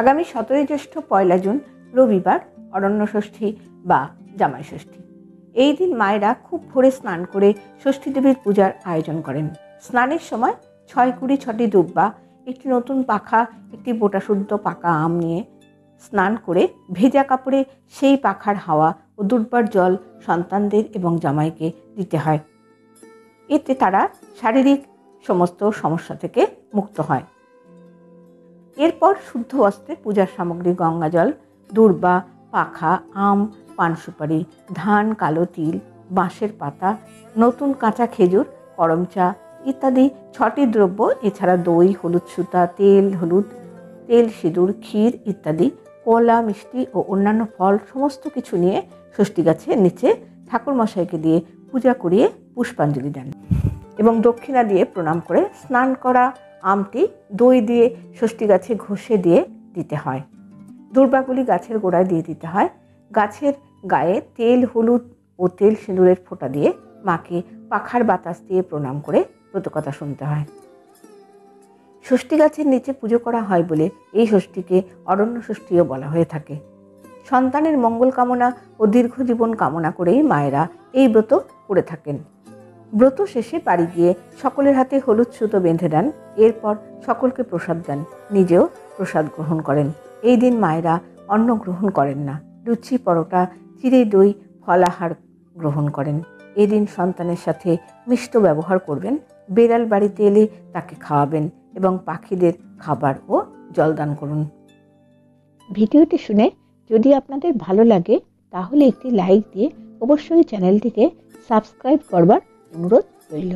আগামী 17 জ্যৈষ্ঠ 1 জুন রবিবার অরণ্য ষষ্ঠী বা জামাই ষষ্ঠী। এই দিন মায়েরা খুব ভোরে স্নান করে ষষ্ঠী দেবীর পূজার আয়োজন করেন। স্নানের সময় 6-6টি দুব্বা, একটি নতুন পাখা, একটি বোটাশুদ্ধ পাকা আম নিয়ে স্নান করে ভেজা কাপড়ে সেই পাখার হাওয়া ও দুর্বার জল সন্তানদের এবং জামাইকে দিতে হয়। এতে তারা শারীরিক সমস্ত সমস্যা থেকে মুক্ত হয়। এরপর শুদ্ধ বস্ত্রে পূজার সামগ্রী গঙ্গাজল, দুর্বা, পাখা, আম, পান সুপারি, ধান, কালো তিল, বাঁশের পাতা, নতুন কাঁচা খেজুর, করম চা ইত্যাদি 6টি দ্রব্য, এছাড়া দই, হলুদ সুতা, তেল, সিঁদুর, ক্ষীর ইত্যাদি, কলা, মিষ্টি ও অন্যান্য ফল সমস্ত কিছু নিয়ে ষষ্ঠী গাছের নিচে ঠাকুরমশাইকে দিয়ে পূজা করিয়ে পুষ্পাঞ্জলি দেন এবং দক্ষিণা দিয়ে প্রণাম করে স্নান করা আমটি দই দিয়ে ষষ্ঠী গাছে ঘষে দিয়ে দিতে হয়। দুর্বাগুলি গাছের গোড়ায় দিয়ে দিতে হয়। গাছের গায়ে তেল, হলুদ ও তেল সিঁদুরের ফোঁটা দিয়ে মাকে পাখার বাতাস দিয়ে প্রণাম করে ব্রতকথা শুনতে হয়। ষষ্ঠী গাছের নিচে পুজো করা হয় বলে এই ষষ্ঠীকে অরণ্য ষষ্ঠীও বলা হয়ে থাকে। সন্তানের মঙ্গল কামনা ও দীর্ঘ জীবন কামনা করেই মায়েরা এই ব্রত করে থাকেন। ব্রত শেষে বাড়ি গিয়ে সকলের হাতে হলুদ সুতো বেঁধে দেন। এরপর সকলকে প্রসাদ দেন, নিজেও প্রসাদ গ্রহণ করেন। এই দিন মায়েরা অন্ন গ্রহণ করেন না, লুচি, পরোটা, চিড়ে, দই, ফলাহার গ্রহণ করেন। এই দিন সন্তানের সাথে মিষ্ট ব্যবহার করবেন, বেড়াল বাড়িতে এলে তাকে খাওয়াবেন এবং পাখিদের খাবার ও জলদান করুন। ভিডিওটি শুনে যদি আপনাদের ভালো লাগে তাহলে একটি লাইক দিয়ে অবশ্যই চ্যানেলটিকে সাবস্ক্রাইব করবার অনুরোধ রইল।